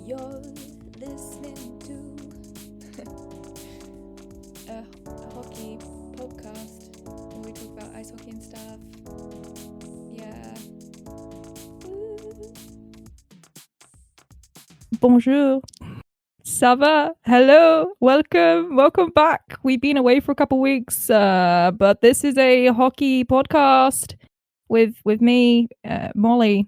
You're listening to a hockey podcast where we talk about ice hockey and stuff. Yeah. Woo. Bonjour. Ça va? Hello. Welcome back. We've been away for a couple weeks, but this is a hockey podcast with me, Molly.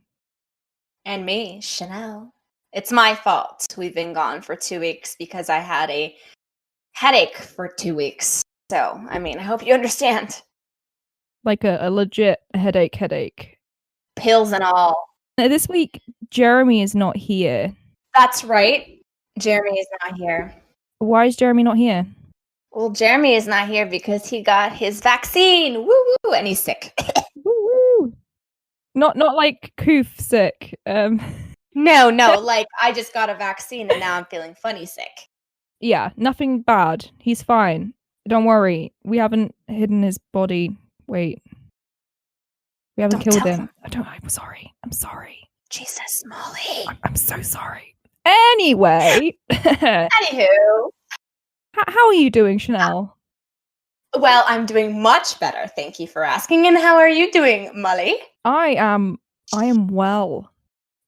And me, Channelle. It's my fault we've been gone for 2 weeks because I had a headache for 2 weeks. So, I hope you understand. Like a legit headache. Pills and all. This week, Jeremy is not here. That's right. Jeremy is not here. Why is Jeremy not here? Well, Jeremy is not here because he got his vaccine. Woo woo, and he's sick. Woo-woo. Not like coof sick. No, like I just got a vaccine and now I'm feeling funny sick. Yeah, nothing bad. He's fine. Don't worry. We haven't hidden his body. Wait. We haven't killed him. I'm sorry. Jesus, Molly. I'm so sorry. Anyway. Anywho. How are you doing, Channelle? Well, I'm doing much better. Thank you for asking. And how are you doing, Molly? I am well.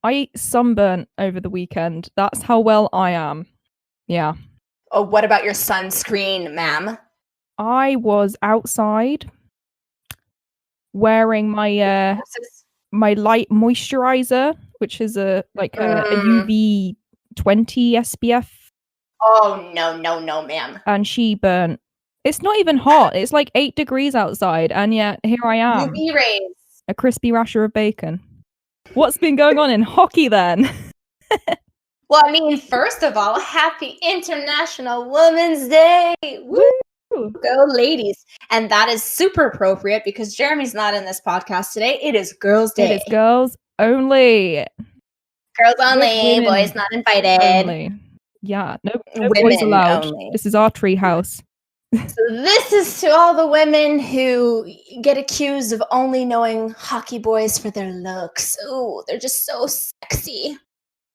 I sunburnt over the weekend. That's how well I am. Yeah. Oh, what about your sunscreen, ma'am? I was outside wearing my my light moisturizer, which is a UV 20 SPF. Oh, no, ma'am. And she burnt. It's not even hot. It's like 8 degrees outside, and yet here I am. UV rays. A crispy rasher of bacon. What's been going on in hockey then? Well, first of all, happy International Women's Day. Woo! Go ladies. And that is super appropriate because Jeremy's not in this podcast today. It is Girls' Day. It is girls only. Girls only. Boys not invited. Only. Yeah, no boys allowed. Only. This is our tree house. So this is to all the women who get accused of only knowing hockey boys for their looks. Ooh, they're just so sexy.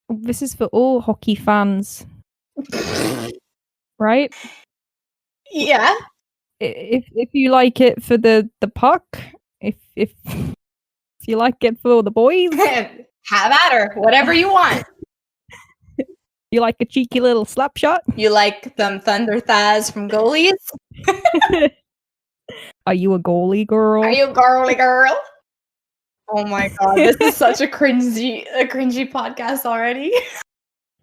This is for all hockey fans. Right? Yeah. If you like it for the puck, if you like it for the boys, have at her. Whatever you want. You like a cheeky little slap shot? You like them thunder thighs from goalies? Are you a goalie girl? Are you a goalie girl? Oh my god, this is such a cringy podcast already.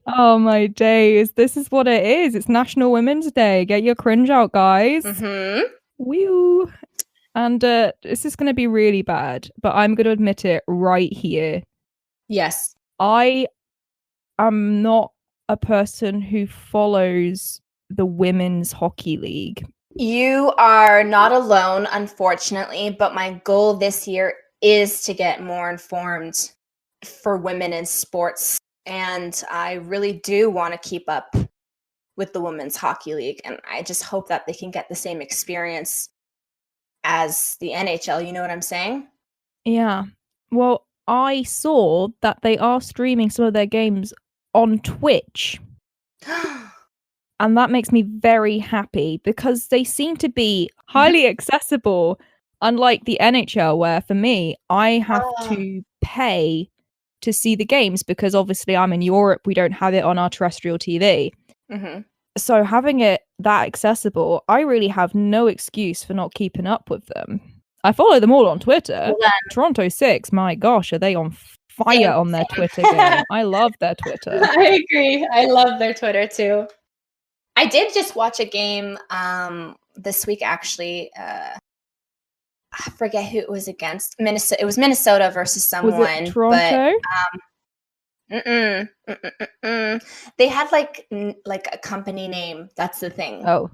Oh my days. This is what it is. It's National Women's Day. Get your cringe out, guys. Mm-hmm. Woo. And this is going to be really bad, but I'm going to admit it right here. Yes. I am not a person who follows the Women's Hockey League. You are not alone, unfortunately, but my goal this year is to get more informed for women in sports. And I really do want to keep up with the Women's Hockey League. And I just hope that they can get the same experience as the NHL. You know what I'm saying? Yeah. Well, I saw that they are streaming some of their games on Twitch. And that makes me very happy because they seem to be highly accessible, unlike the NHL, where for me, I have to pay to see the games because obviously I'm in Europe. We don't have it on our terrestrial TV. Mm-hmm. So having it that accessible, I really have no excuse for not keeping up with them. I follow them all on Twitter. Well, Toronto 6, my gosh, are they on fire on their Twitter game? I love their Twitter. I agree. I love their Twitter too. I did just watch a game this week, actually. I forget who it was against. Minnesota. It was Minnesota versus someone. Was it Toronto? But, they had like a company name. That's the thing. Oh.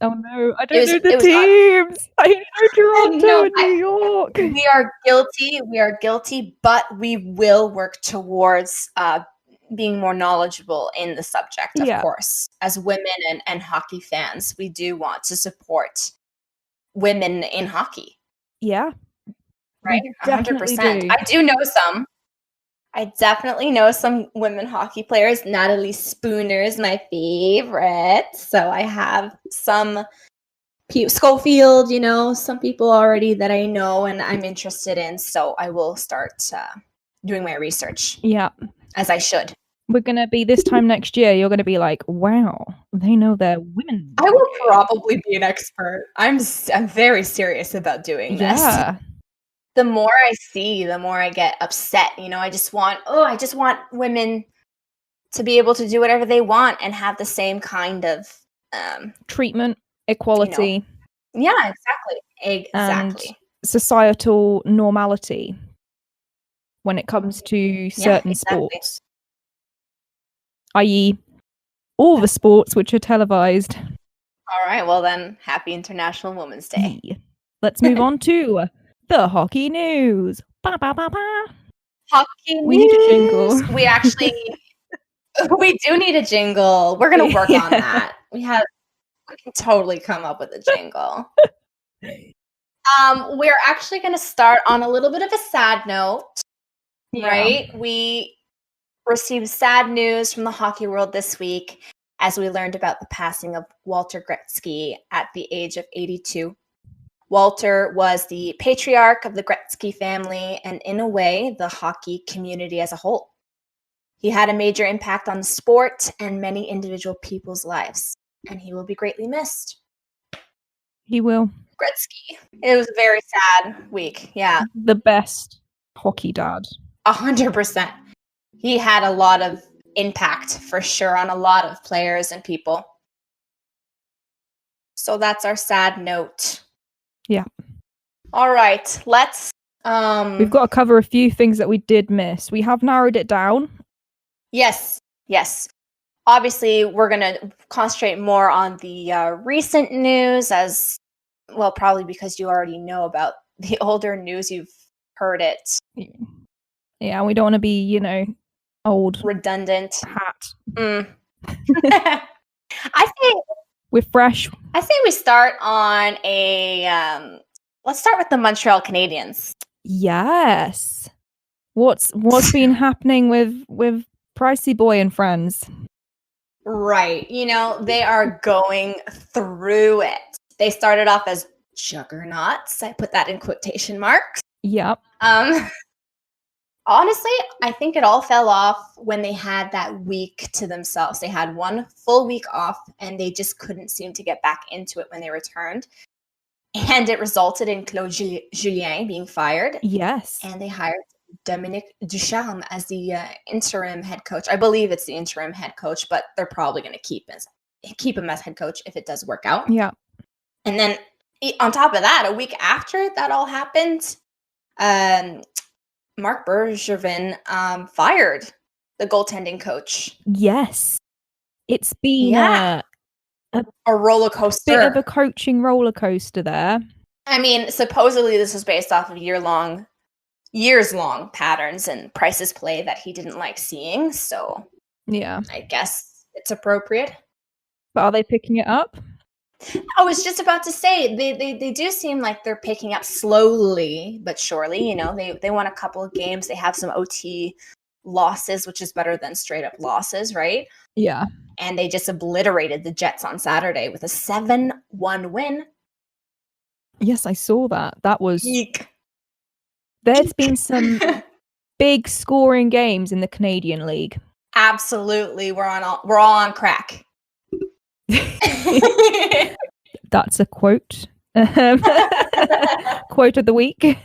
Oh no, I don't know the teams. I know Toronto and New York. We are guilty, but we will work towards being more knowledgeable in the subject, of course. As women and hockey fans, we do want to support women in hockey. Yeah. Right? 100%. I do know some. I definitely know some women hockey players. Natalie Spooner is my favorite. So I have some Schofield, some people already that I know and I'm interested in. So I will start doing my research. Yeah. As I should. We're going to be this time next year. You're going to be like, wow, they know their women. I will probably be an expert. I'm very serious about doing this. Yeah. The more I see, the more I get upset. I just want women to be able to do whatever they want and have the same kind of treatment, equality. Yeah, exactly. And societal normality when it comes to certain sports. I.e., all the sports which are televised. All right, well then, happy International Women's Day. Let's move on to the hockey news. Ba, ba, ba, ba. Hockey news. We need a jingle. We do need a jingle. We're going to work on that. We can totally come up with a jingle. We're actually going to start on a little bit of a sad note, right? We received sad news from the hockey world this week as we learned about the passing of Walter Gretzky at the age of 82. Walter was the patriarch of the Gretzky family and, in a way, the hockey community as a whole. He had a major impact on the sport and many individual people's lives, and he will be greatly missed. He will. Gretzky. It was a very sad week, yeah. The best hockey dad. 100%. He had a lot of impact, for sure, on a lot of players and people. So that's our sad note. Yeah. All right, let's... We've got to cover a few things that we did miss. We have narrowed it down. Yes. Obviously, we're going to concentrate more on the recent news as, well, probably because you already know about the older news. You've heard it. Yeah, we don't want to be, old. Redundant. Hat. I think... We're fresh. I say we start on let's start with the Montreal Canadiens. Yes. What's been happening with Pricey Boy and friends? Right. They are going through it. They started off as juggernauts. I put that in quotation marks. Yep. Honestly, I think it all fell off when they had that week to themselves. They had one full week off, and they just couldn't seem to get back into it when they returned. And it resulted in Claude Julien being fired. Yes. And they hired Dominique Ducharme as the interim head coach. I believe it's the interim head coach, but they're probably going to keep him as head coach if it does work out. Yeah. And then on top of that, a week after that all happened, Marc Bergevin fired the goaltending coach. Yes. It's been a roller coaster. Bit of a coaching roller coaster there. I mean, supposedly this was based off of years-long patterns and Price's play that he didn't like seeing. So yeah, I guess it's appropriate. But are they picking it up? I was just about to say they do seem like they're picking up slowly but surely. They won a couple of games. They have some OT losses, which is better than straight up losses, right? Yeah. And they just obliterated the Jets on Saturday with a 7-1 win. Yes, I saw that. That was... Eek. There's been some big scoring games in the Canadian League. Absolutely. We're all on crack. That's a quote. Quote of the week.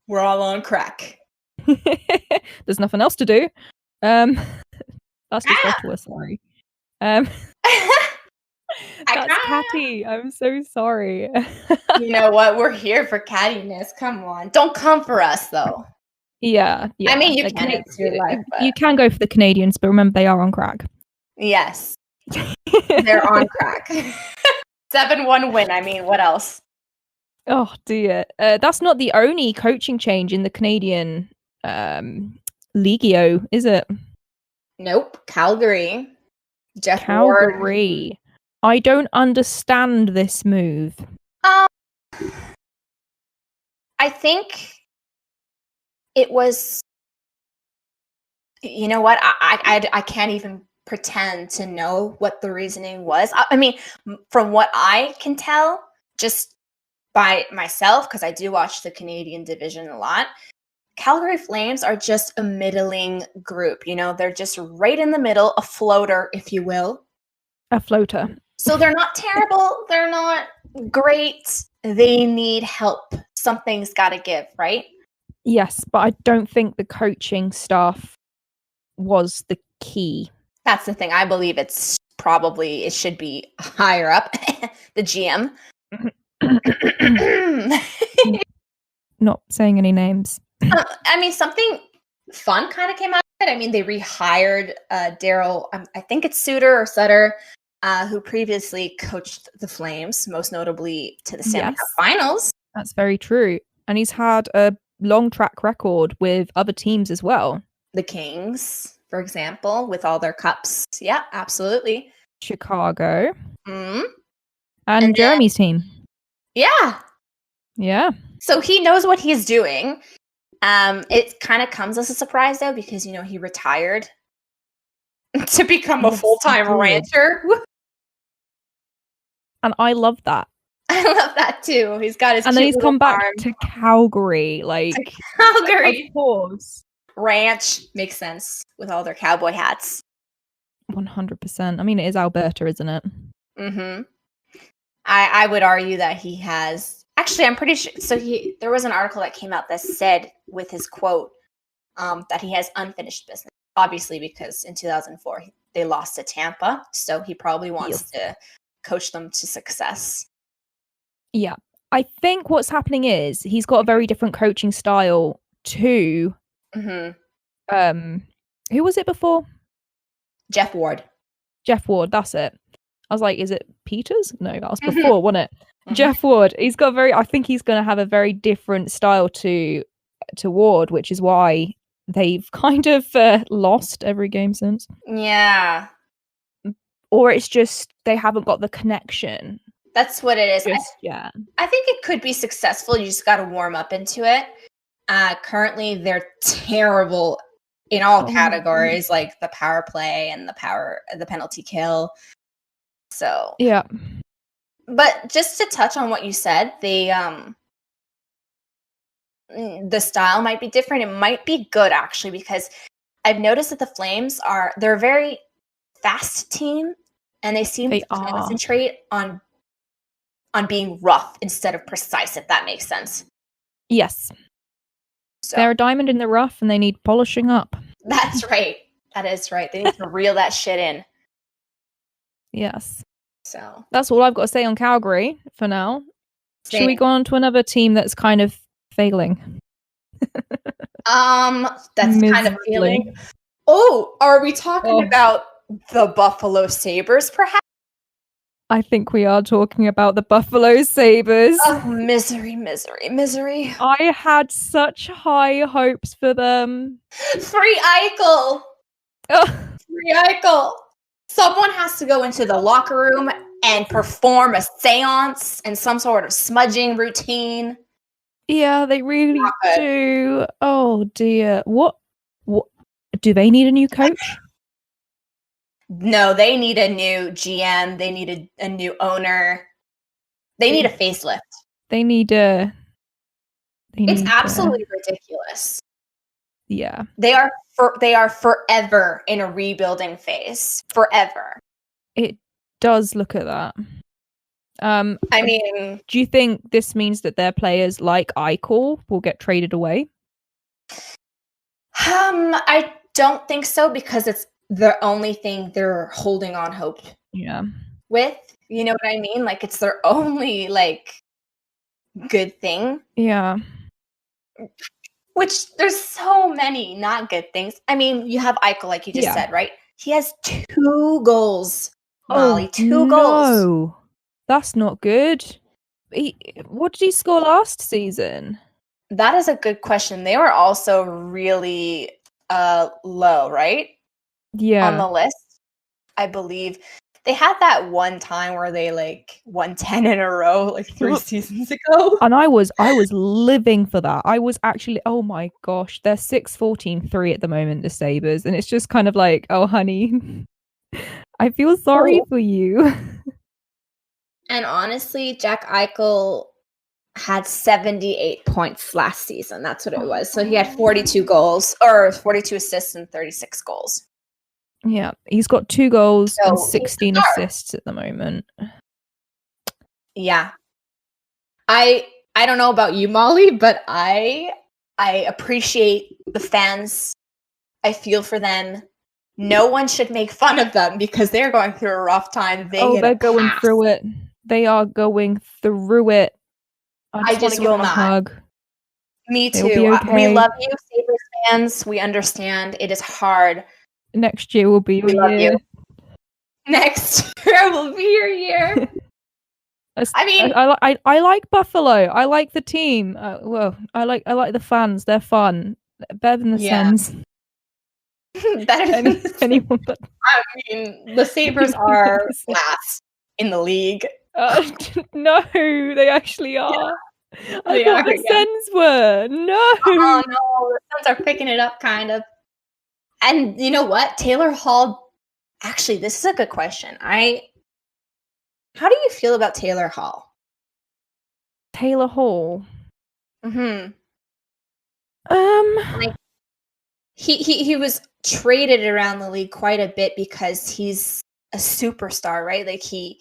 We're all on crack. There's nothing else to do. That's just Ottawa, sorry. That's catty. I'm so sorry. You know what? We're here for cattiness. Come on. Don't come for us, though. Yeah. I mean, you can. It's your life, but... You can go for the Canadians, but remember, they are on crack. Yes. They're on crack. 7-1 win. I mean, what else? Oh, dear. That's not the only coaching change in the Canadian Legio, is it? Nope. Calgary. Jeff Calgary. Ward. I don't understand this move. I think it was You know what? I can't even pretend to know what the reasoning was. I mean, from what I can tell, just by myself, because I do watch the Canadian division a lot, Calgary Flames are just a middling group. You know, they're just right in the middle, a floater, if you will. A floater. So they're not terrible. They're not great. They need help. Something's got to give, right? Yes, but I don't think the coaching staff was the key. That's the thing. I believe it should be higher up, the GM. Not saying any names. I mean, something fun kind of came out of it. I mean, they rehired Daryl, I think it's Sutter, who previously coached the Flames, most notably to the Stanley Cup Finals. That's very true. And he's had a long track record with other teams as well. The Kings, for example, with all their cups. Yeah, absolutely. Chicago. Mm-hmm. And Jeremy's team. Yeah. Yeah. So he knows what he's doing. It kind of comes as a surprise, though, because, you know, he retired to become a full-time rancher. And I love that. I love that, too. He's got his and then he's come back to Calgary. Calgary. Of course. Ranch makes sense with all their cowboy hats. 100%. I mean, it is Alberta, isn't it? Mm-hmm. I would argue that he has... Actually, I'm pretty sure... So there was an article that came out that said, with his quote, that he has unfinished business. Obviously, because in 2004, they lost to Tampa. So he probably wants to coach them to success. Yeah. I think what's happening is he's got a very different coaching style to... Mm-hmm. Who was it before? Jeff Ward, that's it. I was like, is it Peters? No, that was before, wasn't it? Mm-hmm. Jeff Ward. I think he's going to have a very different style to Ward, which is why they've kind of lost every game since. Yeah. Or it's just they haven't got the connection. That's what it is. I think it could be successful. You just got to warm up into it. Currently, they're terrible in all categories, like the power play and the penalty kill. So yeah. But just to touch on what you said, the style might be different. It might be good, actually, because I've noticed that the Flames they're a very fast team, and they seem to concentrate on being rough instead of precise, if that makes sense. Yes. So. They're a diamond in the rough, and they need polishing up. That's right. That is right. They need to reel that shit in. Yes. So that's all I've got to say on Calgary for now. Same. Should we go on to another team that's kind of failing? That's kind of failing. Oh, are we talking about the Buffalo Sabres, perhaps? I think we are talking about the Buffalo Sabres. Oh, misery. I had such high hopes for them. Free Eichel. Free Eichel. Someone has to go into the locker room and perform a seance and some sort of smudging routine. Yeah, they really do. Oh dear. What do they need a new coach? No, they need a new GM. They need a new owner. They need a facelift. It's absolutely ridiculous. Yeah. They are forever in a rebuilding phase. Forever. It does look at that. I mean, do you think this means that their players like Eichel will get traded away? I don't think so, because it's the only thing they're holding on hope with. You know what I mean? Like, it's their only, good thing. Yeah. Which, there's so many not good things. I mean, you have Eichel, like you just said, right? He has 2 goals, Molly. 2 goals. No, that's not good. What did he score last season? That is a good question. They were also really low, right? Yeah. On the list, I believe They had that one time where they like won 10 in a row, like 3 seasons ago. And I was living for that. I was actually, oh my gosh, they're 6-14-3 at the moment, the Sabres, and it's just kind of like, oh honey, I feel sorry for you. And honestly, Jack Eichel had 78 points last season. That's what it was. So he had 42 goals, or 42 assists and 36 goals. Yeah, he's got 2 goals and 16 assists at the moment. Yeah. I don't know about you, Molly, but I appreciate the fans. I feel for them. No one should make fun of them because they're going through a rough time. They're going through it. They are going through it. I just will not. Hug. Me too. Okay. We love you, Sabres fans. We understand it is hard. Next year will be your year. You. Next year will be your year. I mean, I like Buffalo. I like the team. Well, I like the fans. They're fun. Better than the Sens. Better than anyone but. I mean, the Sabres are last in the league. No, they actually are. Yeah, I thought the Sens were. No. Oh no, the Sens are picking it up, kind of. And you know what, Taylor Hall. Actually, this is a good question. How do you feel about Taylor Hall? Taylor Hall. Like, he was traded around the league quite a bit because he's a superstar, right? Like he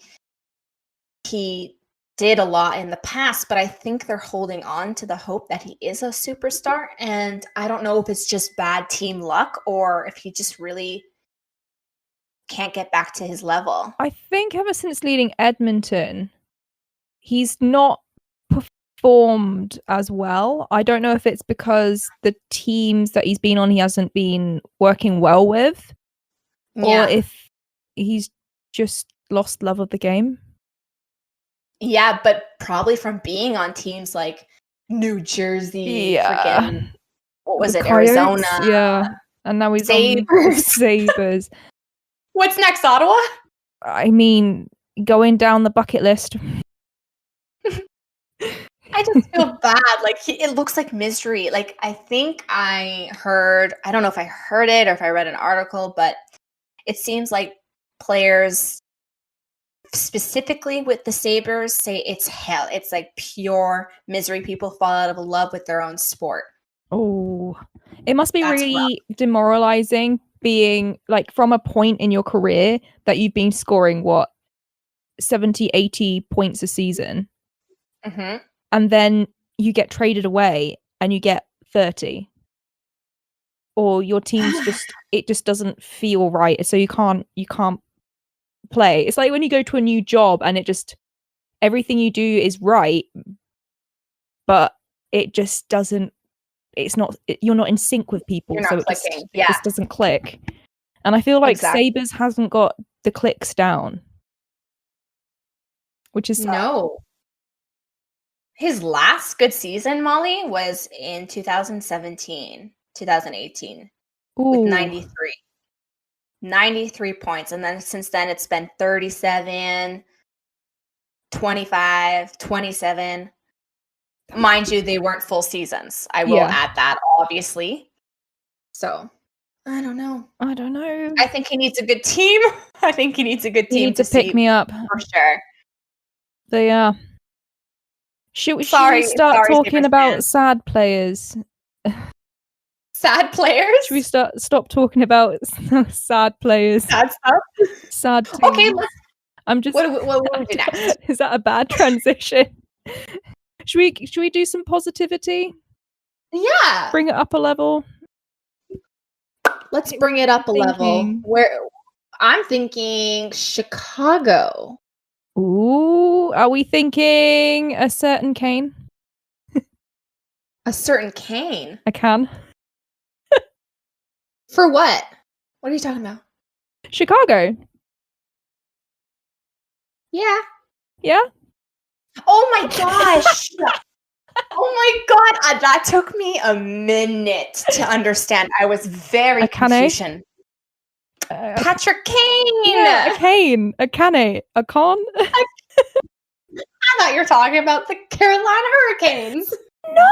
did a lot in the past, but I think they're holding on to the hope that he is a superstar. And I don't know if it's just bad team luck or if he just really can't get back to his level. I think ever since leading Edmonton, he's not performed as well. I don't know if it's because the teams that he's been on he hasn't been working well with, or if he's just lost love of the game. Yeah, but probably from being on teams like New Jersey, freaking, what was it, Coyotes? Arizona? Yeah, and now he's on Sabres. What's next, Ottawa? I mean, going down the bucket list. I just feel bad. Like, it looks like misery. Like, I think I don't know if I heard it or if I read an article, but it seems like players, specifically with the Sabres, say it's hell. It's like pure misery. People fall out of love with their own sport. Oh, it must be really demoralizing being like from a point in your career that you've been scoring 70, 80 points a season. Mm-hmm. And then you get traded away and you get 30. Or your team's it just doesn't feel right. So you can't play. It's like when you go to a new job and everything you do is right, but it just doesn't, you're not in sync with people. So it just doesn't click. And I feel like Sabres hasn't got the clicks down. Which is sad. No. His last good season, Molly, was in 2018 with 93. 93 points. And then since then, it's been 37, 25, 27. Mind you, they weren't full seasons. I will add that, obviously. So, I don't know. I think he needs a good team. He needs a good team to pick me up. For sure. They are. Should we start talking about sad players? Sad players? Should we stop talking about sad players? Sad stuff? Sad teams. Okay, I'm just. What will we do next? Is that a bad transition? Should we do some positivity? Yeah. Bring it up a level. Let's bring it up a level. Where I'm thinking Chicago. Ooh, are we thinking a certain Kane? A certain Kane? A can? For what? What are you talking about? Chicago. Yeah. Yeah? Oh my gosh! Oh my god! That took me a minute to understand. I was very confused. Patrick Kane. Yeah, a Kane, a Cane, a Con. I thought you were talking about the Carolina Hurricanes. No.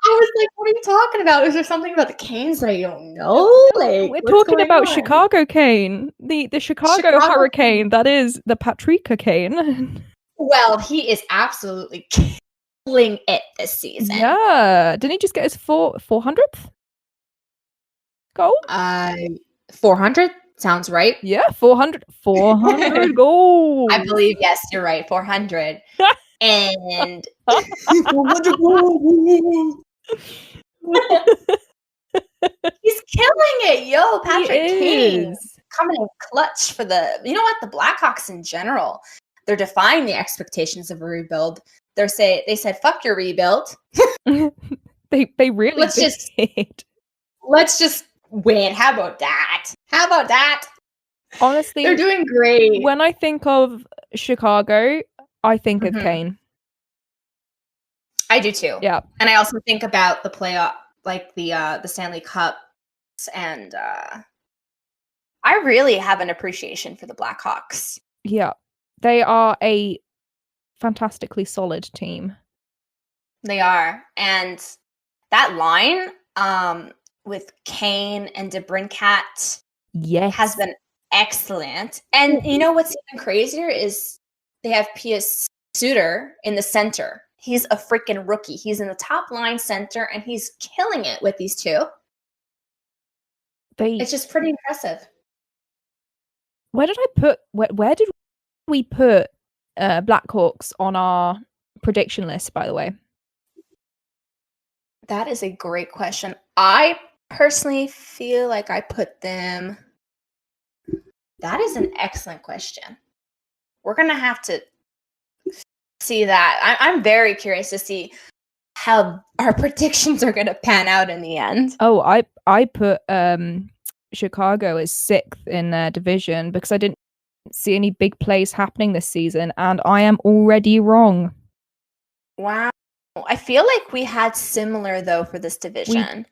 I was like, what are you talking about? Is there something about the Canes that you don't know? Like, we're what's talking going about on? Chicago Kane, the Chicago Hurricane. That is the Patrick Kane. Well, he is absolutely killing it this season. Yeah, didn't he just get his 400th goal? 400 sounds right. Yeah, 400 goals. I believe, yes, you're right, 400. And 400 goals. He's killing it, yo. Patrick Kane coming in clutch for the. You know what? The Blackhawks in general, they're defying the expectations of a rebuild. They said, "Fuck your rebuild." they really did. Let's just win. How about that? Honestly, they're doing great. When I think of Chicago, I think of Kane. I do too. Yeah, and I also think about the playoff, like the Stanley Cups, and I really have an appreciation for the Blackhawks. Yeah, they are a fantastically solid team. They are, and that line with Kane and DeBrincat has been excellent. And you know what's even crazier is they have Pius Suter in the center. He's a freaking rookie. He's in the top line center, and he's killing it with these two. It's just pretty impressive. Where did we put Blackhawks on our prediction list, by the way? That is a great question. I personally feel like I put them... That is an excellent question. We're going to have to see that. I'm very curious to see how our predictions are going to pan out in the end. Oh, I put Chicago as 6th in their division because I didn't see any big plays happening this season, and I am already wrong. Wow. I feel like we had similar, though, for this division. We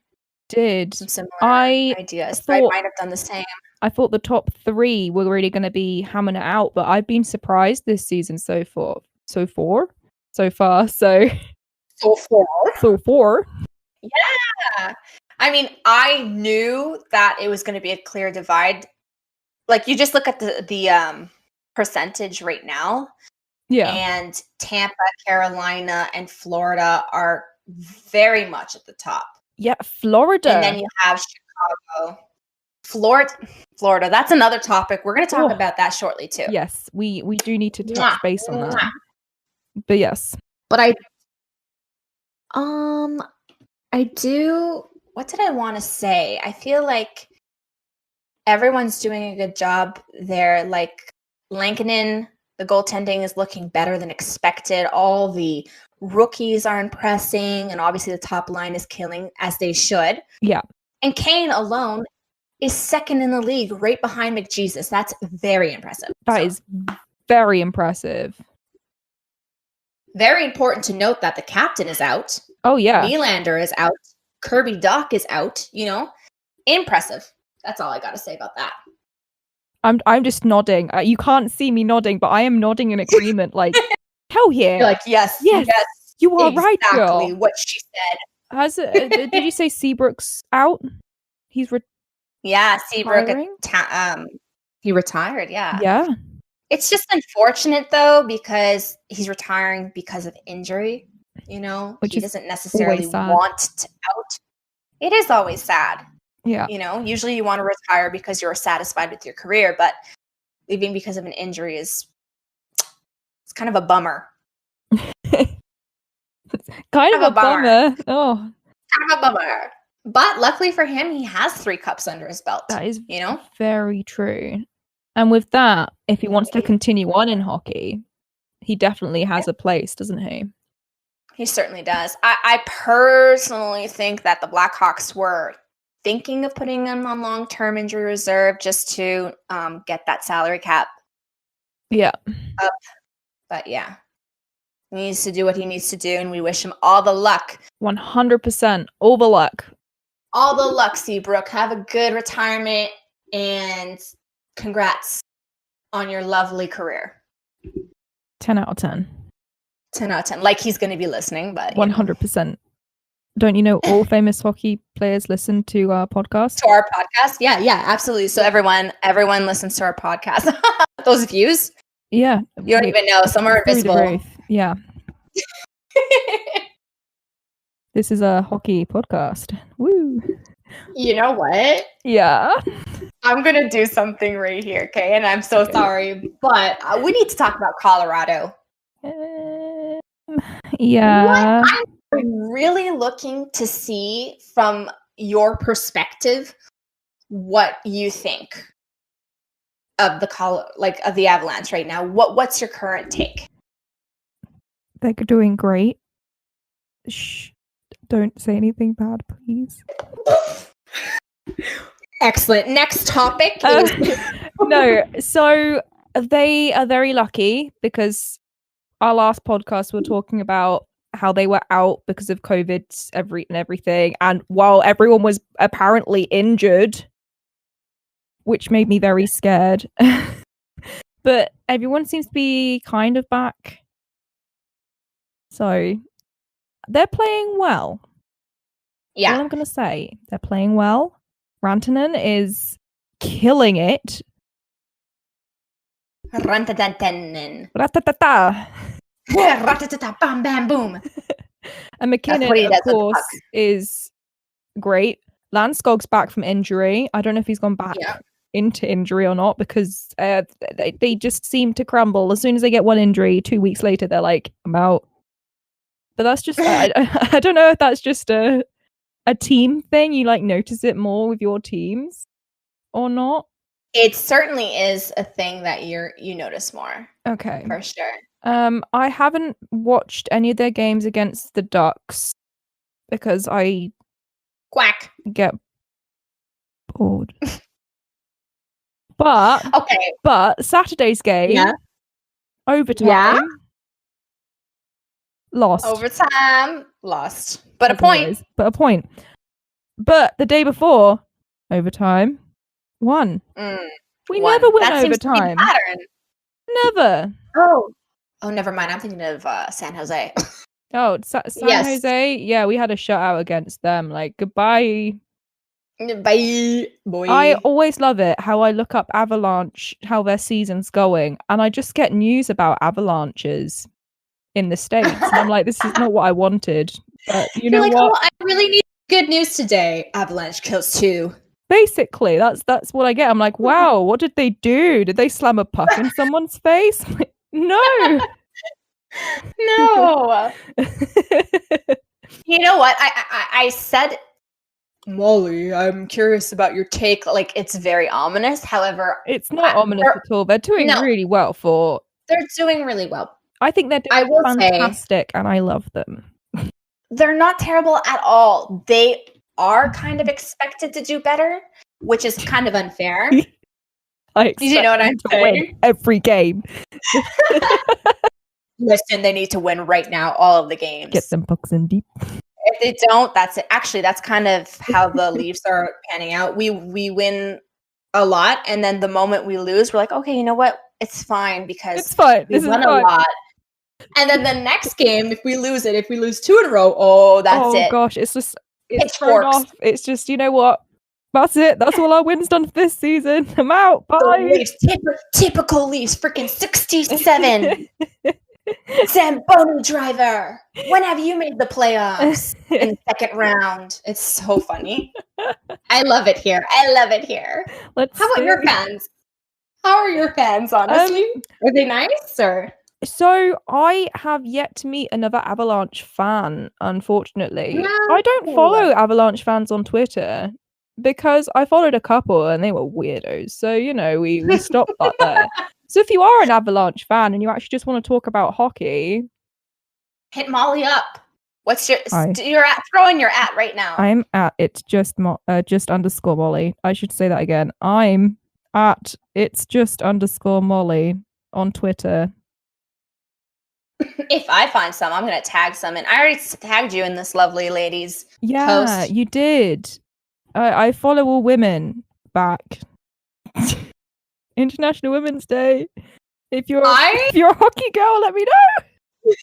did. Some similar ideas. I might have done the same. I thought the top 3 were really going to be hammering it out, but I've been surprised this season so far. Yeah. I mean, I knew that it was going to be a clear divide. Like, you just look at the percentage right now. Yeah. And Tampa, Carolina, and Florida are very much at the top. Yeah, Florida. And then you have Chicago. Florida. That's another topic. We're going to talk about that shortly, too. Yes, we do need to touch base on that. But yes. But I do... What did I want to say? I feel like everyone's doing a good job there. Like, Lankinen, the goaltending is looking better than expected. All the rookies are impressing, and obviously the top line is killing, as they should. Yeah. And Kane alone is 2nd in the league, right behind McJesus. That's very impressive. That is very impressive. Very important to note that the captain is out. Oh, yeah. Nylander is out. Kirby Dach is out. You know, impressive. That's all I got to say about that. I'm just nodding. You can't see me nodding, but I am nodding in agreement. Like, hell yeah! You're like, yes, you are right, girl. Exactly what she said. Did you say Seabrook's out? He's Seabrook. He retired. Yeah. Yeah. It's just unfortunate though because he's retiring because of injury. You know, which he doesn't necessarily want to out. It is always sad. Yeah. You know, usually you want to retire because you're satisfied with your career, but leaving because of an injury it's kind of a bummer. kind of a bummer. Oh. Kind of a bummer. But luckily for him, he has 3 cups under his belt. That is, you know, very true. And with that, if he wants to continue on in hockey, he definitely has a place, doesn't he? He certainly does. I personally think that the Blackhawks were thinking of putting him on long-term injury reserve just to get that salary cap up. But yeah, he needs to do what he needs to do, and we wish him all the luck. 100%. All the luck. All the luck, Seabrook. Have a good retirement. And congrats on your lovely career. 10 out of 10. 10 out of 10. Like he's going to be listening, but 100%. Don't you know all famous hockey players listen to our podcast? To our podcast? Yeah, absolutely. So everyone listens to our podcast. Those views? Yeah. You don't even know. Some are Through the invisible. roof. Yeah. This is a hockey podcast. Woo. You know what? Yeah. I'm going to do something right here, okay? And I'm so sorry, but we need to talk about Colorado. Yeah. What I'm really looking to see from your perspective what you think of the Avalanche right now. What's your current take? They're doing great. Shh. Don't say anything bad, please. Excellent. Next topic No, so they are very lucky because our last podcast we were talking about how they were out because of COVID everything, and while everyone was apparently injured, which made me very scared. But everyone seems to be kind of back. So they're playing well. Yeah. All I'm going to say, they're playing well. Rantanen is killing it. Rantanen. Ratatata. Ratatata, bam, bam, boom. And McKinnon, of course, is great. Landskog's back from injury. I don't know if he's gone back into injury or not because they just seem to crumble. As soon as they get one injury, 2 weeks later, they're like, I'm out. But that's just, I don't know if that's just a team thing. You like notice it more with your teams or not? It certainly is a thing that you notice more. Okay. For sure. I haven't watched any of their games against the Ducks because I quack get bored. But Saturday's game, overtime, lost. But a point. But the day before, overtime, won. We never win overtime. Never. Oh, never mind. I'm thinking of San Jose. Oh, San Jose? Yeah, we had a shutout against them. Like, goodbye. Bye, boy. I always love it how I look up Avalanche, how their season's going, and I just get news about avalanches in the States. And I'm like, this is not what I wanted. But you know like, what? Oh, I really need good news today. Avalanche kills 2. Basically, that's what I get. I'm like, wow, what did they do? Did they slam a puck in someone's face? Like, no. No. You know what? I said, Molly, I'm curious about your take. Like, it's very ominous. However, it's not ominous at all. They're doing really well They're doing really well. I think they're doing fantastic, and I love them. They're not terrible at all. They are kind of expected to do better, which is kind of unfair. You know what I'm saying? Win every game. Listen, they need to win right now, all of the games. Get them pucks in deep. If they don't, that's it. Actually, that's kind of how the Leafs are panning out. We win a lot, and then the moment we lose, we're like, okay, you know what? It's fine because it's fine. We won a lot. And then the next game, if we lose 2 in a row, that's it. Oh gosh, it's just it's off. It's just, you know what? That's it. That's all our wins done for this season. I'm out. Bye. Leafs, typical Leafs, freaking 67. Zamboni driver. When have you made the playoffs in the second round? It's so funny. I love it here. How about your fans? How are your fans, honestly? Are they nice or? So I have yet to meet another Avalanche fan, unfortunately. No. I don't follow Avalanche fans on Twitter because I followed a couple and they were weirdos. So, you know, we stopped that there. So if you are an Avalanche fan and you actually just want to talk about hockey, hit Molly up. What's your at? Throw in your at right now. I'm at it's just underscore Molly. I should say that again. I'm at it's just underscore Molly on Twitter. If I find some, I'm going to tag some. And I already tagged you in this lovely lady's post. You did. I follow all women back. International Women's Day. If you're I- if you're a hockey girl, let me know.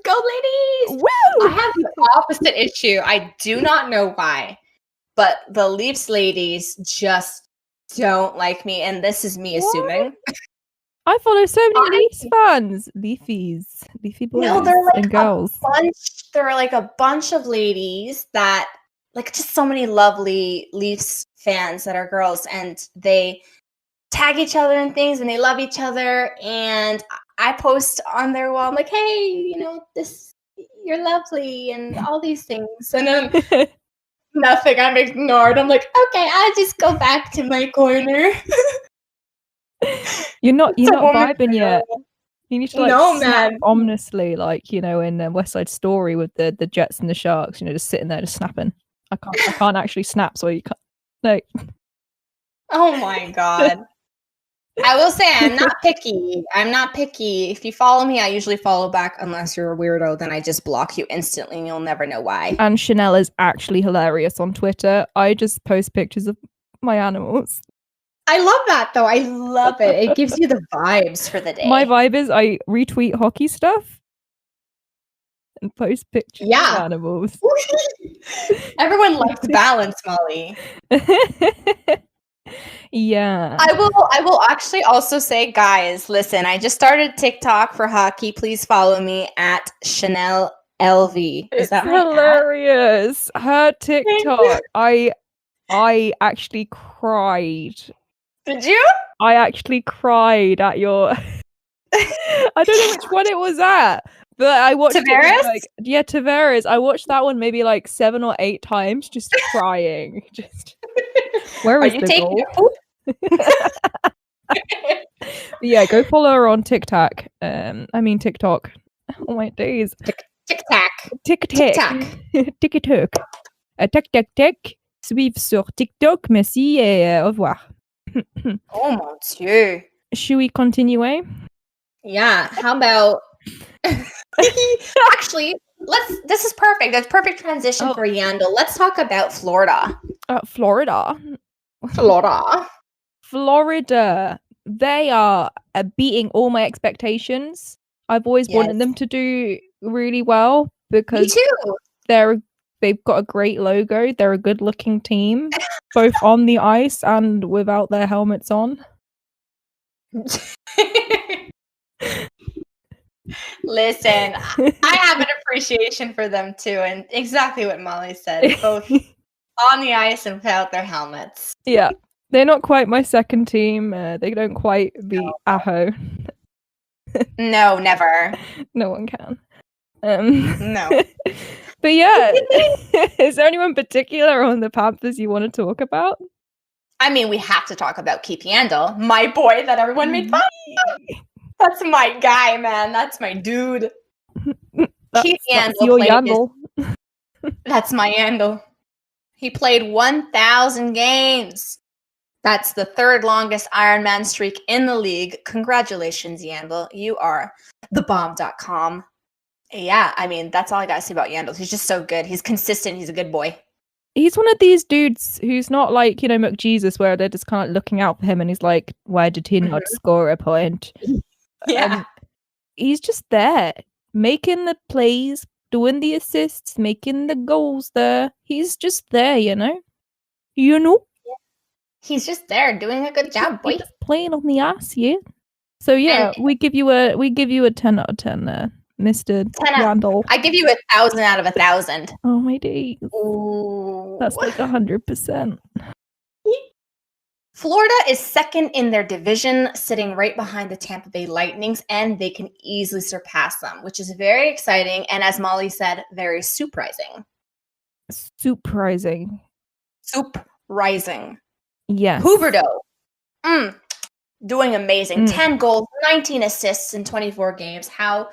Go ladies! Woo! I have the opposite issue. I do not know why, but the Leafs ladies just don't like me, and this is me What? assuming. I follow so many I- Leafs fans. Leafy boys No, they're like and girls. there are like a bunch of ladies that like just so many lovely Leafs fans that are girls, and they tag each other and things, and they love each other. And I post on their wall, I'm like, hey, you know, this, you're lovely, and all these things, and then nothing. I'm ignored. I'm like, okay, I'll just go back to my corner. You're not It's a woman vibing yet. You need to like No, snap man. ominously, like, you know, in West Side Story with the Jets and the Sharks. You know, just sitting there, just snapping. I can't actually snap, so you can't. No. Oh my god. I will say I'm not picky. I'm not picky. If you follow me, I usually follow back. Unless you're a weirdo, then I just block you instantly and you'll never know why. And Channelle is actually hilarious on Twitter. I just post pictures of my animals. I love that though. I love it. It gives you the vibes for the day. My vibe is I retweet hockey stuff and post pictures of animals. Everyone likes balance, Molly. Yeah. I will actually also say, guys, listen, I just started TikTok for hockey. Please follow me at Channelle LV. Is that my hilarious? Her TikTok. I actually cried. Did you? I actually cried at your I don't know which one it was at, but I watched Tavares? Tavares. I watched that one maybe like 7 or 8 times, just crying. Just where is the goal? Yeah, go follow her on TikTok. TikTok. Oh my days. TikTok. TikTok. Tac. Suivre sur TikTok. Merci et au revoir. Oh mon Dieu. Should we continue? Yeah. How about actually, this is perfect. That's perfect transition for Yandle. Let's talk about Florida. Florida. They are beating all my expectations. I've always wanted them to do really well because they've got a great logo. They're a good looking team, both on the ice and without their helmets on. Listen, I have an appreciation for them too, and exactly what Molly said, both on the ice and without their helmets. Yeah, they're not quite my second team. They don't quite beat Aho. No, never. No one can. No. But yeah, is there anyone particular on the Panthers you want to talk about? I mean, we have to talk about Keith Yandle, my boy that everyone made fun of. That's my guy, man. That's my dude. Keith Yandle. That's your Yandle. That's my Yandle. He played 1,000 games. That's the third longest Ironman streak in the league. Congratulations, Yandle. You are thebomb.com. Yeah, I mean, that's all I gotta say about Yandle. He's just so good. He's consistent. He's a good boy. He's one of these dudes who's not like, you know, McJesus, where they're just kind of looking out for him and he's like, why did he not score a point? Yeah. He's just there, making the plays, doing the assists, making the goals there. He's just there, you know? He's just there doing a good job, boy. He's just playing on the ass, yeah. So yeah, we give you a 10 out of 10 there, Mr. Yandle. I give you 1,000 out of 1,000. Oh my days. Ooh. That's like 100%. Florida is second in their division, sitting right behind the Tampa Bay Lightnings, and they can easily surpass them, which is very exciting. And as Molly said, very surprising. Surprising. Yes. Huberdeau. Doing amazing. 10 goals, 19 assists in 24 games. How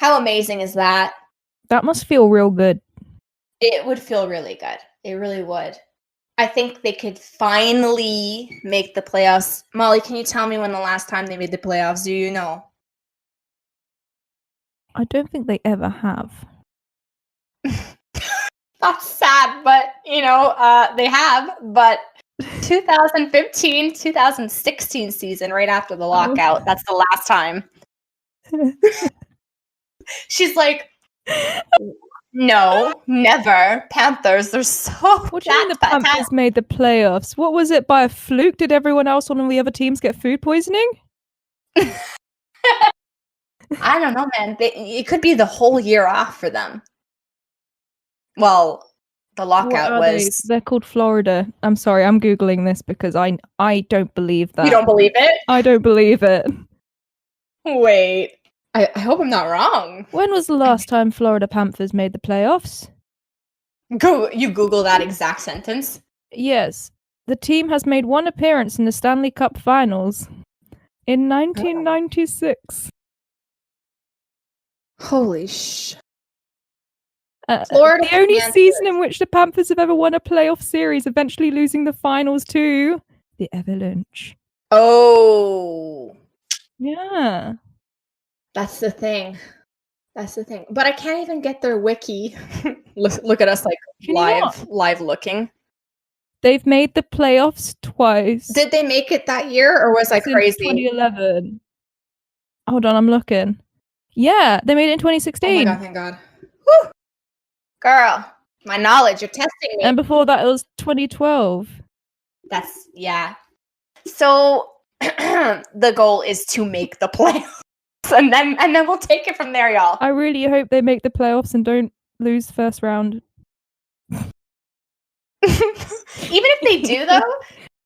amazing is that? That must feel real good. It would feel really good. It really would. I think they could finally make the playoffs. Molly, can you tell me when the last time they made the playoffs? Do you know? I don't think they ever have. That's sad, but, they have. But 2015, 2016 season, right after the lockout. That's the last time. She's like, no, never. Panthers, they're so What do you mean the Panthers made the playoffs? What was it, by a fluke? Did everyone else on all the other teams get food poisoning? I don't know, man. It could be the whole year off for them. Well, the lockout was... They're called Florida. I'm sorry, I'm Googling this because I don't believe that. You don't believe it? I don't believe it. Wait. I hope I'm not wrong. When was the last time Florida Panthers made the playoffs? You Google that exact sentence? Yes. The team has made one appearance in the Stanley Cup Finals in 1996. Holy sh... Florida the only season in which the Panthers have ever won a playoff series, eventually losing the finals to the Avalanche. Oh. Yeah. That's the thing. But I can't even get their wiki. Look at us like live looking. They've made the playoffs twice. Did they make it that year, or was I crazy? 2011. Hold on, I'm looking. Yeah, they made it in 2016. Oh my god, thank God. Woo! Girl, my knowledge, you're testing me. And before that, it was 2012. Yeah. So, the goal is to make the playoffs. And then we'll take it from there, y'all. I really hope they make the playoffs and don't lose first round. Even if they do, though,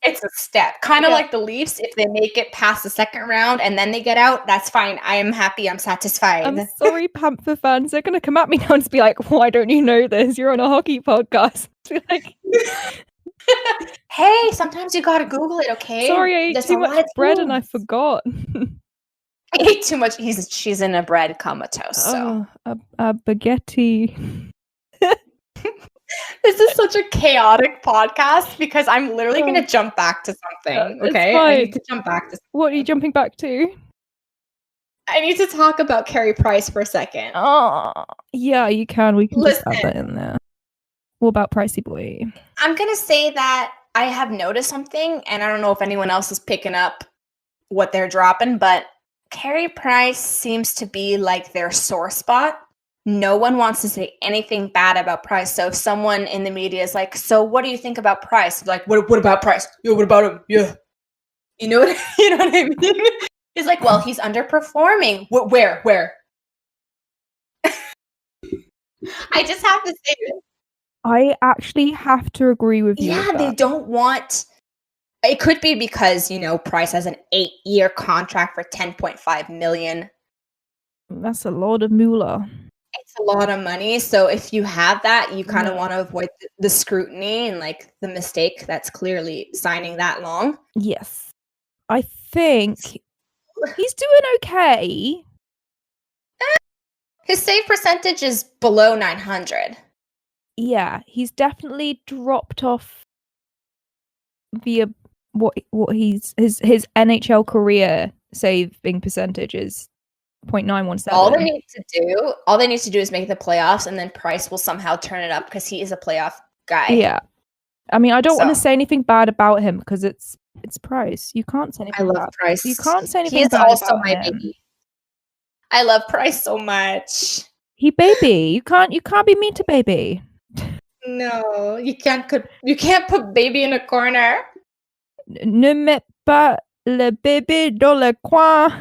it's a step. Kind of like the Leafs. If they make it past the second round and then they get out, that's fine. I am happy. I'm satisfied. I'm sorry, Panther fans. They're going to come at me now and be like, why don't you know this? You're on a hockey podcast. Like... Hey, sometimes you got to Google it, okay? Sorry, I ate too much bread and I forgot. I ate too much. She's in a bread comatose. So. Oh, a baguette. This is such a chaotic podcast because I'm literally going to jump back to something. Okay, I need to jump back to something. What are you jumping back to? I need to talk about Carey Price for a second. Oh, yeah, you can. We can just have that in there. What about Pricey Boy? I'm going to say that I have noticed something, and I don't know if anyone else is picking up what they're dropping, but Carey Price seems to be like their sore spot. No one wants to say anything bad about Price. So if someone in the media is like, so what do you think about Price? Like, what about Price? Yeah, what about him? Yeah. You know what I mean? It's like, well, he's underperforming. Where? I just have to say this. I actually have to agree with you. Yeah, they don't want... It could be because, Price has an 8-year contract for $10.5 million. That's a lot of moolah. It's a lot of money. So if you have that, you kind of want to avoid the scrutiny and like the mistake that's clearly signing that long. Yes. I think he's doing okay. His save percentage is below 900. Yeah, he's definitely dropped off via what his NHL career saving percentage is 0.917. All they need to do is make the playoffs, and then Price will somehow turn it up because he is a playoff guy. Yeah, I mean, I don't want to say anything bad about him because it's Price. You can't say anything. I love Price. You can't say anything. He's bad also about my him. baby. I love Price so much. He baby. You can't be mean to baby. No, you can't put baby in a corner. Ne mets pas le bébé dans le coin.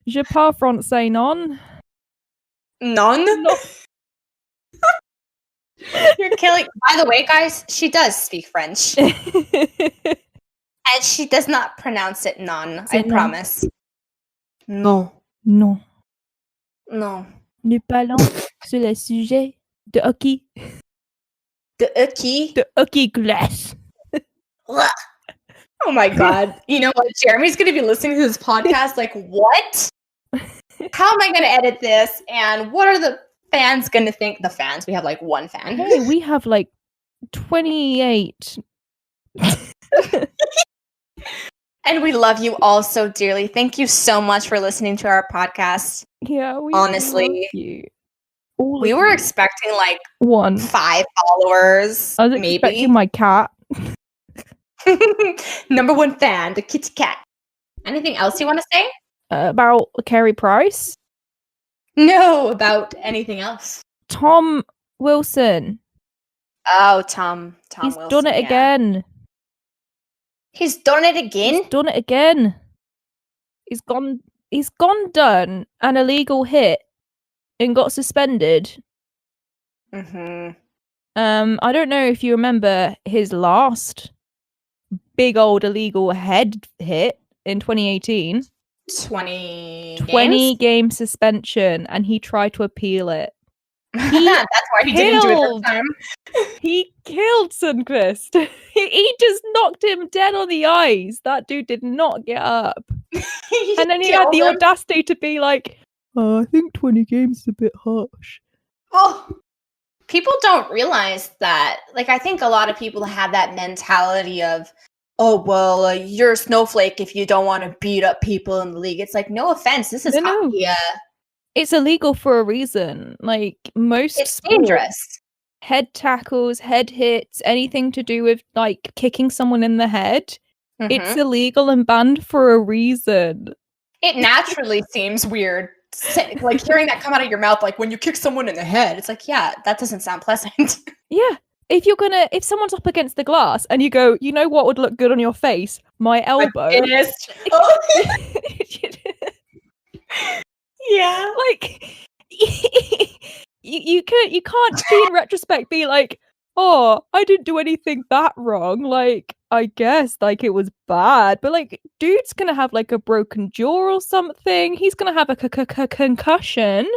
Je parle français, non? Non? No. You're killing... By the way, guys, she does speak French. And she does not pronounce it non, I promise. Non. Non. Non. Nous parlons sur le sujet de hockey. De hockey? De hockey glace. Oh my God. You know what? Jeremy's going to be listening to this podcast like, what? How am I going to edit this? And what are the fans going to think? The fans? We have like one fan. Hey, we have like 28. And we love you all so dearly. Thank you so much for listening to our podcast. Yeah, we honestly love you. All We of were you. expecting like One. 5 followers, I was maybe. expecting my cat. Number 1 fan, the kitty cat. Anything else you want to say? About Carey Price. No, about anything else. Tom Wilson. Oh, Tom He's Wilson. done it again. He's done it again? He's done it again. He's gone done an illegal hit and got suspended. Mm-hmm. I don't know if you remember his last big old illegal head hit in 2018. 20 game suspension, and he tried to appeal it. That's why he didn't do it this time. He killed Sundqvist. He just knocked him dead on the ice. That dude did not get up. And then he had the audacity to be like, I think 20 games is a bit harsh. Well, people don't realize that. Like, I think a lot of people have that mentality of, oh, well, you're a snowflake if you don't want to beat up people in the league. It's like, no offense, this is hockey. It's illegal for a reason. Like, most it's dangerous. Head tackles, head hits, anything to do with, like, kicking someone in the head, it's illegal and banned for a reason. It naturally seems weird. Like, hearing that come out of your mouth, like, when you kick someone in the head, it's like, yeah, that doesn't sound pleasant. Yeah. If someone's up against the glass and you go, you know what would look good on your face? My elbow. Yeah. Like, you can't be in retrospect be like, oh, I didn't do anything that wrong. Like, I guess, like, it was bad. But, like, dude's gonna have, like, a broken jaw or something. He's gonna have a concussion.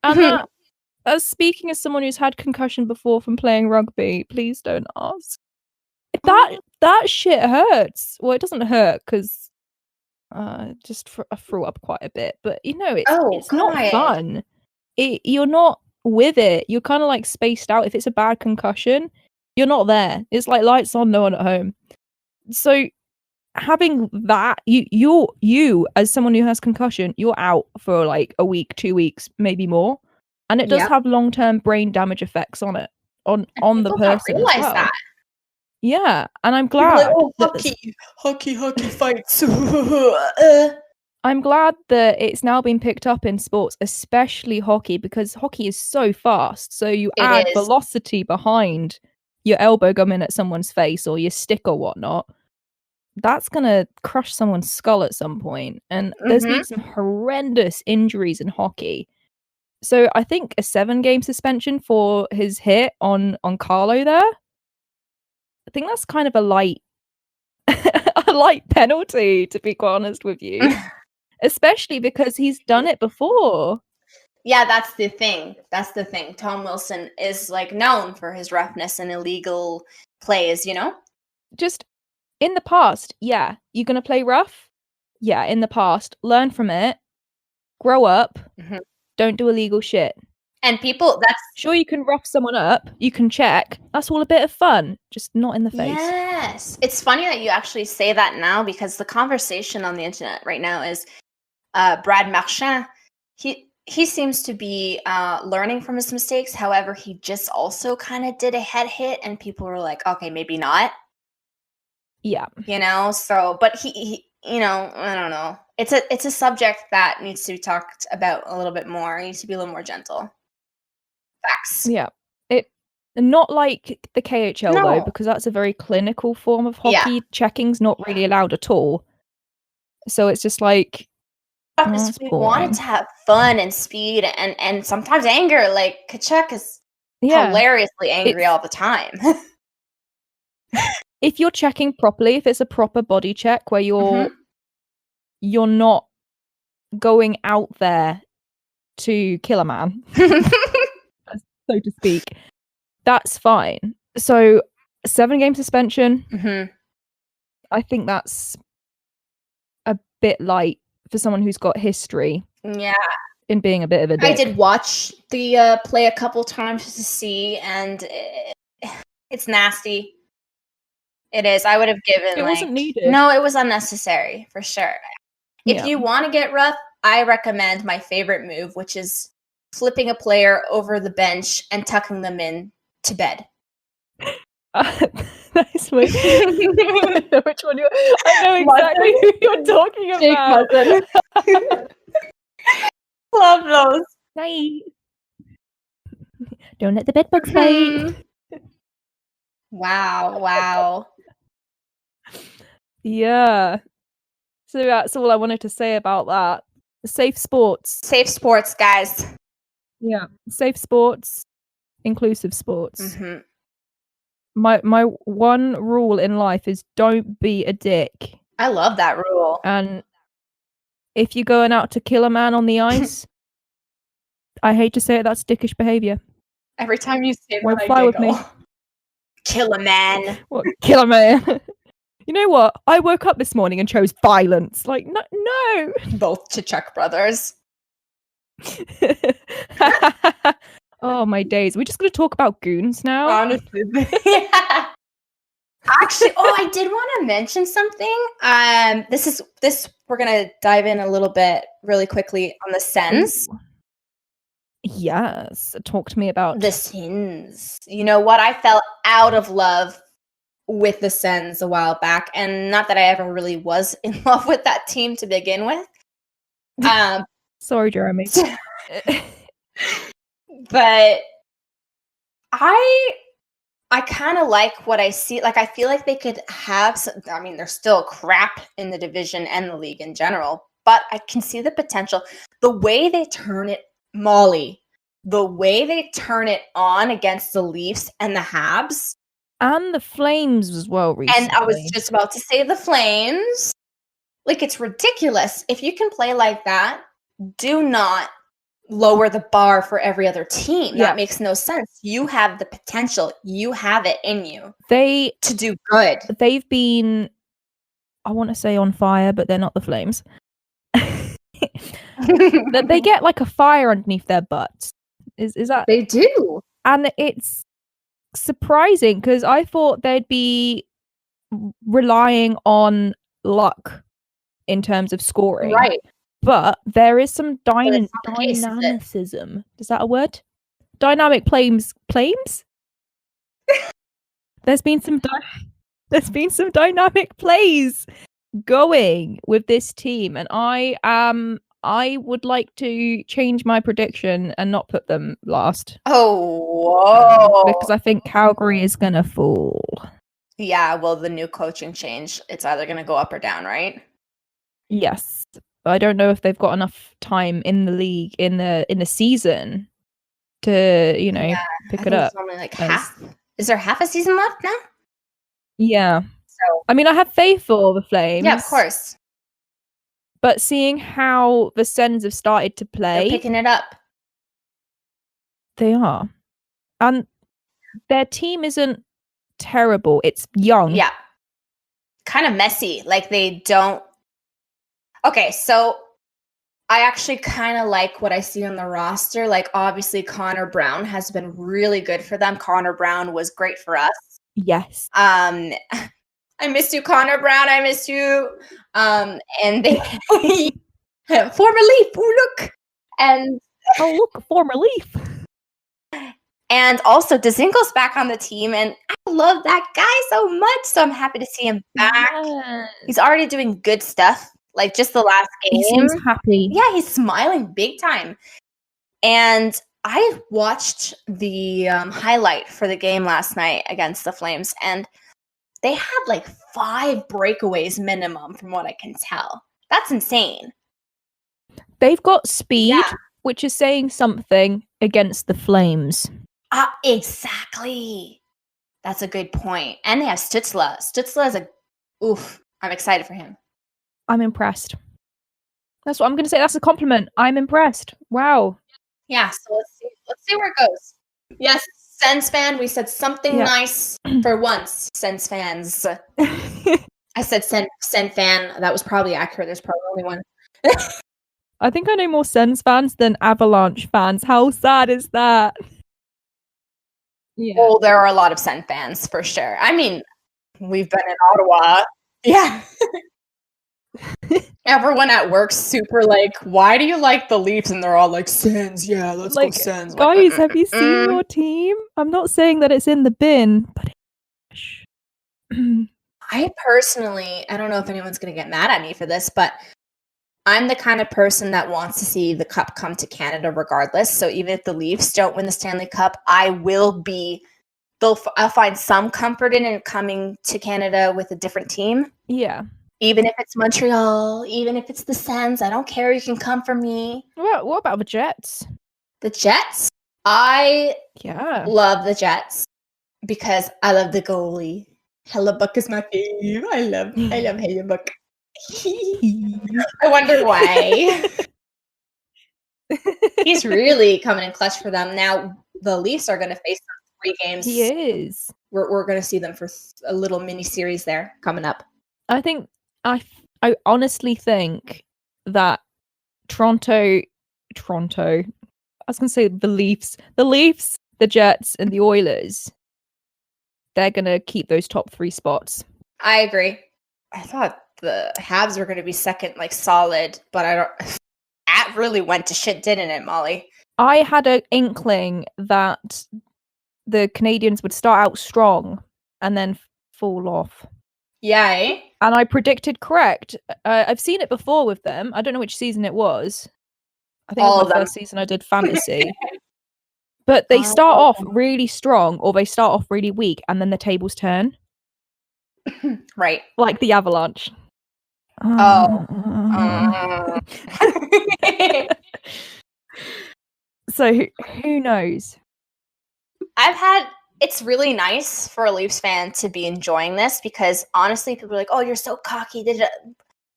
And speaking as someone who's had concussion before from playing rugby, please don't ask. That shit hurts. Well, it doesn't hurt because I threw up quite a bit. But, you know, it's not fun. You're not with it. You're kind of, like, spaced out. If it's a bad concussion, you're not there. It's like lights on, no one at home. So having that, you as someone who has concussion, you're out for, like, a week, 2 weeks, maybe more. And it does have long-term brain damage effects on it, on the person as well. That. Yeah, and I'm glad. Hockey fights. I'm glad that it's now been picked up in sports, especially hockey, because hockey is so fast. So you add velocity behind your elbow going at someone's face or your stick or whatnot. That's going to crush someone's skull at some point. And there's been some horrendous injuries in hockey. So I think a 7-game suspension for his hit on Carlo there. I think that's kind of a light penalty, to be quite honest with you. Especially because he's done it before. Yeah, that's the thing. Tom Wilson is, like, known for his roughness and illegal plays, you know? Just in the past, yeah. You're going to play rough? Yeah, in the past. Learn from it. Grow up. Don't do illegal shit. And people, sure, you can rough someone up. You can check. That's all a bit of fun. Just not in the face. Yes. It's funny that you actually say that now, because the conversation on the internet right now is Brad Marchand. He seems to be learning from his mistakes. However, he just also kind of did a head hit, and people were like, okay, maybe not. Yeah. You know, so, but he you know, I don't know. It's a subject that needs to be talked about a little bit more. It needs to be a little more gentle. Facts. Yeah. Not like the KHL though, because that's a very clinical form of hockey. Yeah. Checking's not really allowed at all. So it's just like, we wanted to have fun and speed and sometimes anger. Like, Tkachuk is hilariously angry all the time. If you're checking properly, if it's a proper body check where you're not going out there to kill a man, so to speak, that's fine. So 7-game suspension, I think that's a bit light for someone who's got history in being a bit of a dick. I did watch the play a couple times just to see, and it's nasty. It is. I would have given. It wasn't needed. No, it was unnecessary for sure. If you want to get rough, I recommend my favorite move, which is flipping a player over the bench and tucking them in to bed. Nice one. I know which one I know exactly who you're talking Jake about. Muzzin. Love those. Night. Don't let the bed bugs bite. Wow. Yeah. So that's all I wanted to say about that. Safe sports. Safe sports, guys. Yeah. Safe sports, inclusive sports. Mm-hmm. My one rule in life is don't be a dick. I love that rule. And if you're going out to kill a man on the ice, I hate to say it, that's dickish behaviour. Every time you say Won't that, fly I with giggle. me. Kill a man. What? Kill a man. You know what? I woke up this morning and chose violence. Like, no. Both to Chuck Brothers. Oh, my days. We're just going to talk about goons now. Honestly. Yeah. Actually, I did want to mention something. This we're gonna dive in a little bit really quickly on the Sens. Ooh. Yes. Talk to me about The Sens. You know what? I fell out of love with the Sens a while back, and not that I ever really was in love with that team to begin with. Sorry, Jeremy. But I kind of like what I see. Like, I feel like they could have some, I mean, they're still crap in the division and the league in general, but I can see the potential. The way they turn it, Molly, the way they turn it on against the Leafs and the Habs. And the Flames as well recently. And I was just about to say the Flames. Like, it's ridiculous. If you can play like that, do not lower the bar for every other team. Yeah. That makes no sense. You have the potential. You have it in you to do good. They've been, I want to say on fire, but they're not the Flames. That they get like a fire underneath their butts. Is that They do. And it's surprising because I thought they'd be relying on luck in terms of scoring. Right. But there is some it's not the case, is it? dynamicism. Is that a word? Dynamic plays. There's been some dynamic plays going with this team, and I would like to change my prediction and not put them last. Oh, whoa. Because I think Calgary is gonna fall. Yeah, well, the new coaching change, it's either going to go up or down, right? Yes. But I don't know if they've got enough time in the league in the season to, pick it up. It's only like half. Is there half a season left now? Yeah. So I mean, I have faith for the Flames. yeah, of course. But seeing how the Sens have started to play, They're picking it up. They are. And their team isn't terrible. It's young. Yeah. Kind of messy. Like, they don't. Okay, so I actually kind of like what I see on the roster. Like, obviously, Connor Brown has been really good for them. Connor Brown was great for us. Yes. I miss you, Connor Brown. I miss you. And they former Leaf. Oh, look. And former Leaf. And also, Dzingle's back on the team, and I love that guy so much. So I'm happy to see him back. Yes. He's already doing good stuff. Like, just the last game. He seems happy. Yeah, he's smiling big time. And I watched the highlight for the game last night against the Flames, and they had like 5 breakaways minimum from what I can tell. That's insane. They've got speed, Yeah. which is saying something against the Flames. Exactly. That's a good point. And they have Stützle. Stützle is I'm excited for him. I'm impressed. That's what I'm going to say. That's a compliment. I'm impressed. Wow. Yeah, so let's see where it goes. Yes, Sens fan, we said something nice for once, Sens fans. I said Sen fan. That was probably accurate. There's probably only one. I think I know more Sens fans than Avalanche fans. How sad is that? Yeah. Well, there are a lot of Sen fans for sure. I mean, we've been in Ottawa. Yeah. Everyone at work's super like, why do you like the Leafs? And they're all like, Sens, yeah, let's go Sens. Guys, have you seen your team? I'm not saying that it's in the bin, but I personally, I don't know if anyone's going to get mad at me for this, but I'm the kind of person that wants to see the cup come to Canada regardless. So even if the Leafs don't win the Stanley Cup, I'll find some comfort in it coming to Canada with a different team. Yeah. Even if it's Montreal, even if it's the Sens, I don't care. You can come for me. What about the Jets? The Jets? I love the Jets because I love the goalie. Hellebuck is my fave. I love Hellebuck. I wonder why. He's really coming in clutch for them. Now, the Leafs are going to face them 3 games. He is. We're going to see them for a little mini series there coming up. I honestly think that Toronto, I was going to say the Leafs, the Jets, and the Oilers, they're going to keep those top 3 spots. I agree. I thought the Habs were going to be second, like solid, but that really went to shit, didn't it, Molly? I had an inkling that the Canadians would start out strong and then fall off. Yeah, eh? And I predicted correct. I've seen it before with them. I don't know which season it was. I think it was the first season I did fantasy. But they start off really strong or they start off really weak and then the tables turn. Right. Like the Avalanche. So who knows? It's really nice for a Leafs fan to be enjoying this because honestly, people are like, oh, you're so cocky.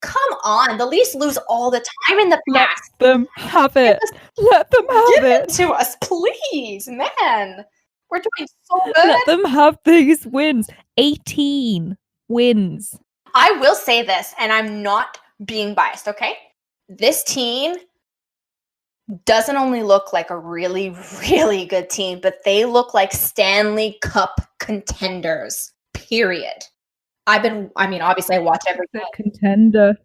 Come on. The Leafs lose all the time in the past. Let them have it. Let them have Give it. it to us, please. Man, we're doing so good. Let them have these wins. 18 wins. I will say this, and I'm not being biased, okay? This team doesn't only look like a really, really good team, but they look like Stanley Cup contenders, period. Obviously I watch every game. Contender.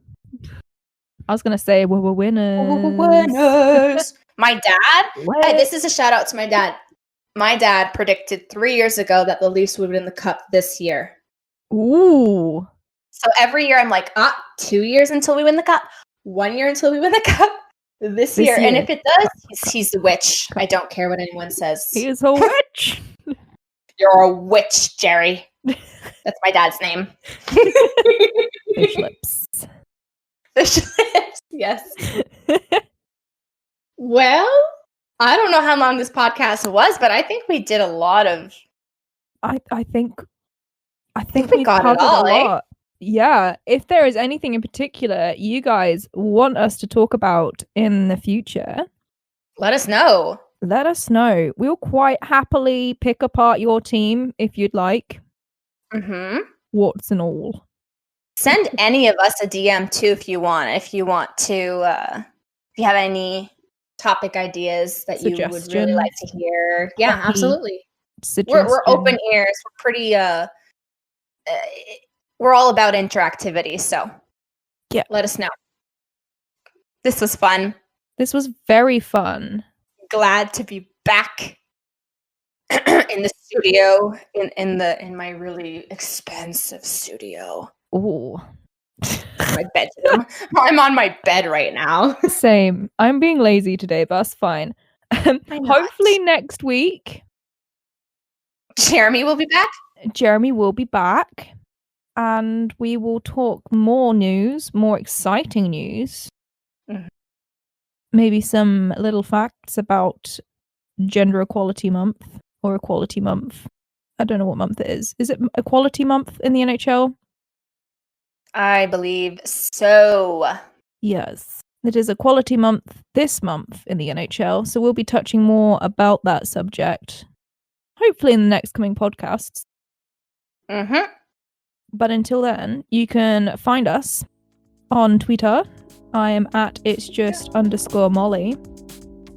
I was going to say, we're winners. We're winners. My dad, this is a shout out to my dad. My dad predicted 3 years ago that the Leafs would win the Cup this year. Ooh. So every year I'm like, 2 years until we win the Cup. 1 year until we win the Cup. This year. And if it does, he's a witch. I don't care what anyone says. He is a witch. You're a witch, Jerry. That's my dad's name. Fish lips. Fish lips, yes. Well, I don't know how long this podcast was, but I think we did a lot of... I think we got it all, a lot. Yeah, if there is anything in particular you guys want us to talk about in the future, let us know. We'll quite happily pick apart your team if you'd like. Mm-hmm. Warts and all. Send any of us a DM too if you want. If you have any topic ideas that you would really like to hear. Yeah, absolutely. We're open ears. We're pretty we're all about interactivity, so yeah, let us know. This was fun. This was very fun. Glad to be back in the studio, in my really expensive studio. Ooh. My bedroom. I'm on my bed right now. Same. I'm being lazy today, but that's fine. Hopefully next week Jeremy will be back. And we will talk more news, more exciting news. Mm-hmm. Maybe some little facts about Gender Equality Month or Equality Month. I don't know what month it is. Is it Equality Month in the NHL? I believe so. Yes. It is Equality Month this month in the NHL, so we'll be touching more about that subject, hopefully in the next coming podcasts. Mm-hmm. But until then, you can find us on Twitter. I am at itsjust_Molly.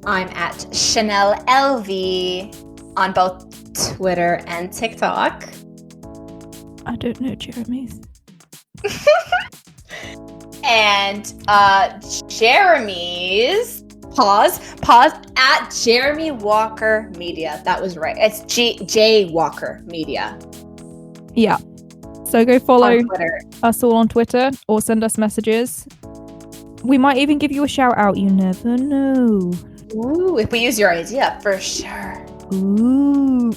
I'm at Channelle LV on both Twitter and TikTok. I don't know Jeremy's. And Jeremy's pause at Jeremy Walker Media. That was right. It's J Walker Media. Yeah. So go follow On Twitter. us all on Twitter or send us messages. We might even give you a shout out. You never know. Ooh, if we use your idea, for sure. Ooh.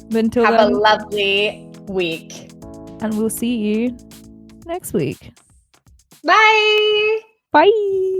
But until Have then, a lovely week. and we'll see you next week. Bye. Bye.